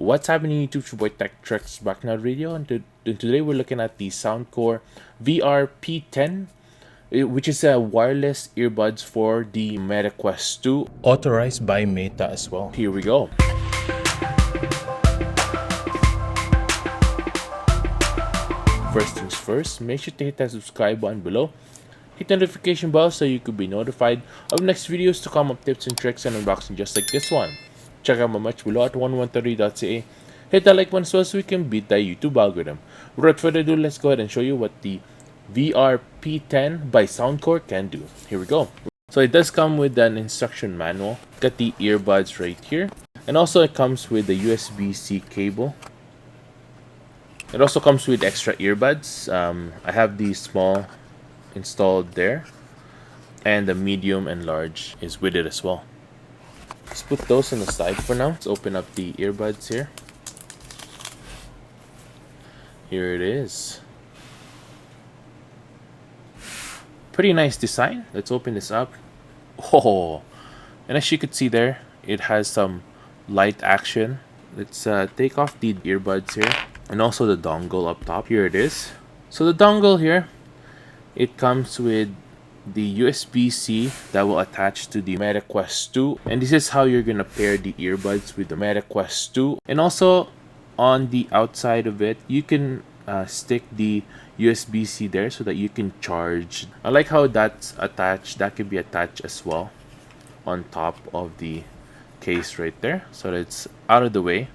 What's happening YouTube? It's your boy Tech TRX back in our video, and today we're looking at the Soundcore VR P10, which is a wireless earbuds for the Meta Quest 2, authorized by Meta as well. Here we go. First things first, make sure to hit that subscribe button below. Hit the notification bell so you could be notified of next videos to come up tips and tricks and unboxing just like this one. Check out my merch below at 1130.ca. Hit that like button so we can beat that YouTube algorithm. Without further ado, let's go ahead and show you what the VR P10 by Soundcore can do. Here we go. So it does come with an instruction manual. Got the earbuds right here. And also it comes with the USB-C cable. It also comes with extra earbuds. I have the small installed there, and the medium and large is with it as well. Let's put those on the side for now. Let's open up the earbuds here. Here it is. Pretty nice design. Let's open this up. Oh, and as you could see there, it has some light action. Let's take off the earbuds here, and also the dongle up top. Here it is. So the dongle here, it comes with the USB-C that will attach to the Meta Quest 2, and this is how you're gonna pair the earbuds with the Meta Quest 2. And also on the outside of it, you can stick the USB-C there so that you can charge. I like how that's attached. That can be attached as well on top of the case right there, so that it's out of the way.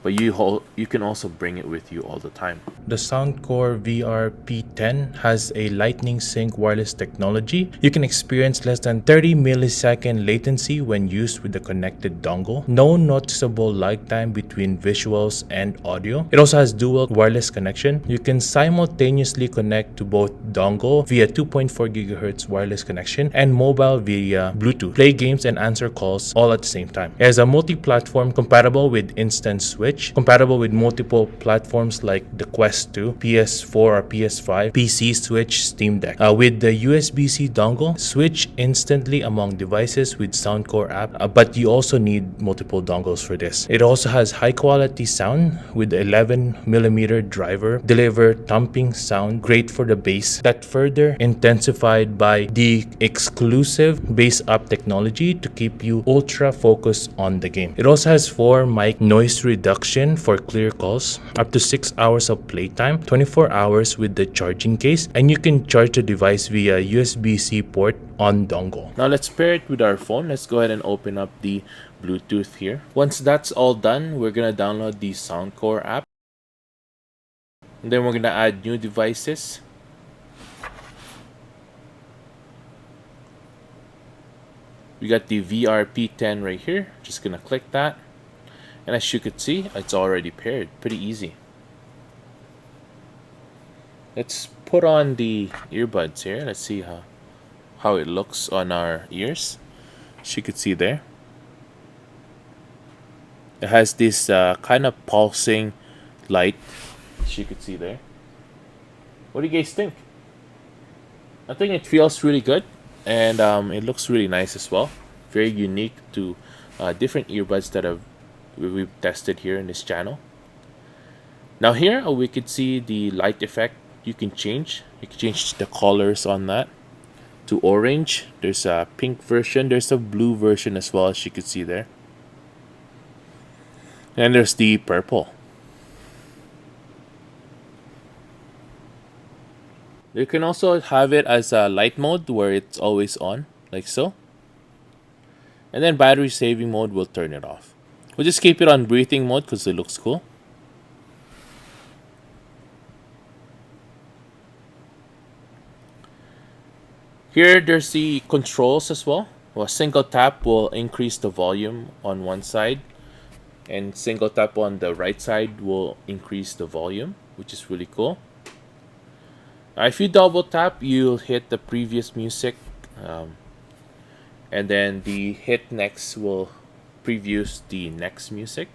But you can also bring it with you all the time. The Soundcore VR P10 has a lightning sync wireless technology. You can experience less than 30 millisecond latency when used with the connected dongle. No noticeable lag time between visuals and audio. It also has dual wireless connection. You can simultaneously connect to both dongle via 2.4 GHz wireless connection and mobile via Bluetooth. Play games and answer calls all at the same time. It has a multi-platform compatible with instant switch. Compatible with multiple platforms like the Quest 2, PS4 or PS5, PC, Switch, Steam Deck. With the USB-C dongle, switch instantly among devices with Soundcore app, but you also need multiple dongles for this. It also has high quality sound with 11mm driver, deliver thumping sound, great for the bass, that further intensified by the exclusive bass up technology to keep you ultra focused on the game. It also has 4 mic noise reduction for clear calls, up to 6 hours of playtime, 24 hours with the charging case, and you can charge the device via USB-C port on dongle. Now let's pair it with our phone. Let's go ahead and open up the Bluetooth here. Once that's all done, we're gonna download the Soundcore app, and then we're gonna add new devices. We got the VR P10 right here. Just gonna click that. And as you could see, it's already paired. Pretty easy. Let's put on the earbuds here. Let's see how it looks on our ears. As you could see there, it has this kind of pulsing light. As you could see there. What do you guys think? I think it feels really good, and it looks really nice as well. Very unique to different earbuds that we've tested here in this channel. Now here we could see the light effect. You can change the colors on that to orange. There's a pink version, there's a blue version as well, as you can see there, and there's the purple. You can also have it as a light mode where it's always on, like so, and then battery saving mode will turn it off. We'll just keep it on breathing mode because it looks cool. Here, there's the controls as well. A single tap will increase the volume on one side, and single tap on the right side will increase the volume, which is really cool. If you double tap, you'll hit the previous music, and then the hit next will previews the next music.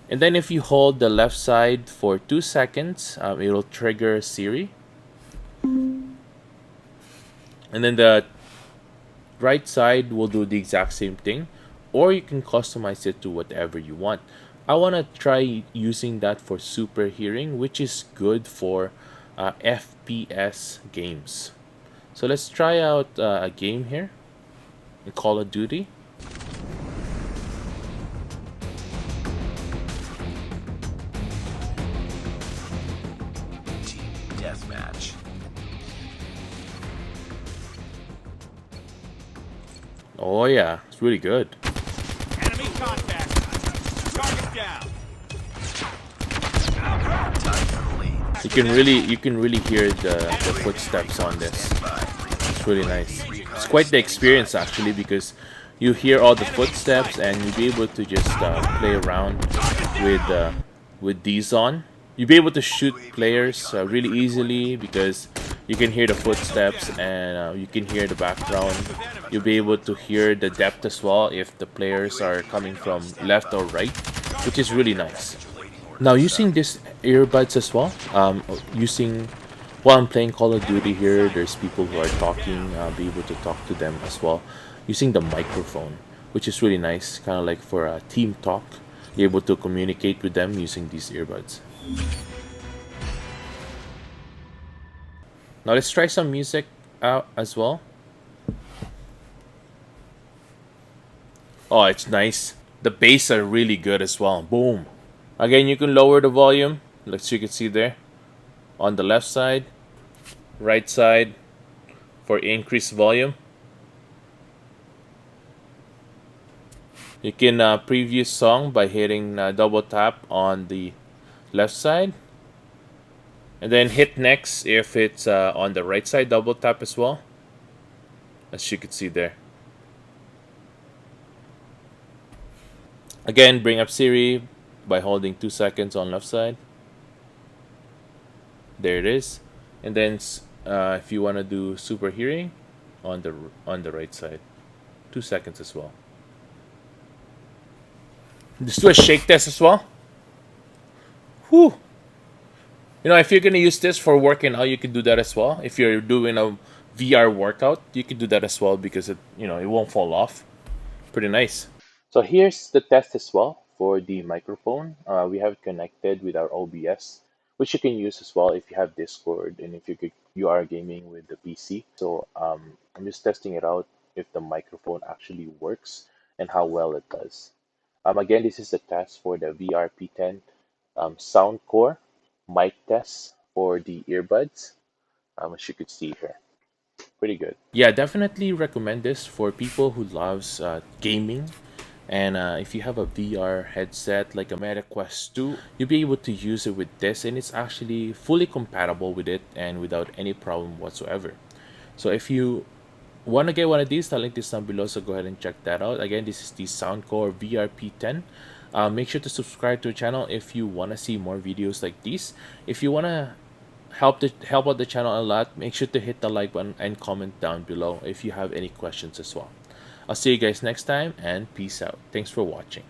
And then if you hold the left side for 2 seconds, it'll trigger Siri. And then the right side will do the exact same thing. or you can customize it to whatever you want. I want to try using that for super hearing, which is good for FPS games. So let's try out a game here in Call of Duty. Team deathmatch. Oh yeah, it's really good. Enemy contact. Target down. You can really hear the footsteps on this. It's really nice. It's quite the experience actually, because you hear all the footsteps and you'll be able to just play around with these on. You'll be able to shoot players really easily because you can hear the footsteps and you can hear the background. You'll be able to hear the depth as well if the players are coming from left or right, which is really nice. Now using this earbuds as well, while I'm playing Call of Duty here, there's people who are talking, be able to talk to them as well using the microphone, which is really nice, kind of like for a team talk. You're able to communicate with them using these earbuds. Now let's try some music out as well. Oh, it's nice. The bass are really good as well. Boom. Again, you can lower the volume, like you can see there, on the left side, right side for increased volume. You can preview song by hitting double tap on the left side, and then hit next if it's on the right side, double tap as well, as you can see there. Again, bring up Siri by holding 2 seconds on left side. There it is. And then if you want to do super hearing on the right side, 2 seconds as well. Just do a shake test as well. Whew. You know, if you're gonna use this for working out, you can do that as well. If you're doing a VR workout, you can do that as well because it won't fall off. Pretty nice. So here's the test as well for the microphone. We have it connected with our OBS, which you can use as well if you have Discord and if you are gaming with the PC. So I'm just testing it out if the microphone actually works and how well it does. Again, this is the test for the VR P10 Soundcore mic test for the earbuds, as you could see here. Pretty good. Yeah, definitely recommend this for people who loves gaming. And if you have a VR headset like a Meta Quest 2, you'll be able to use it with this, and it's actually fully compatible with it and without any problem whatsoever. So if you want to get one of these, I'll link this down below, so go ahead and check that out. Again, this is the Soundcore VR P10. Make sure to subscribe to the channel if you want to see more videos like these. If you want to help out the channel a lot, make sure to hit the like button and comment down below if you have any questions as well. I'll see you guys next time, and peace out. Thanks for watching.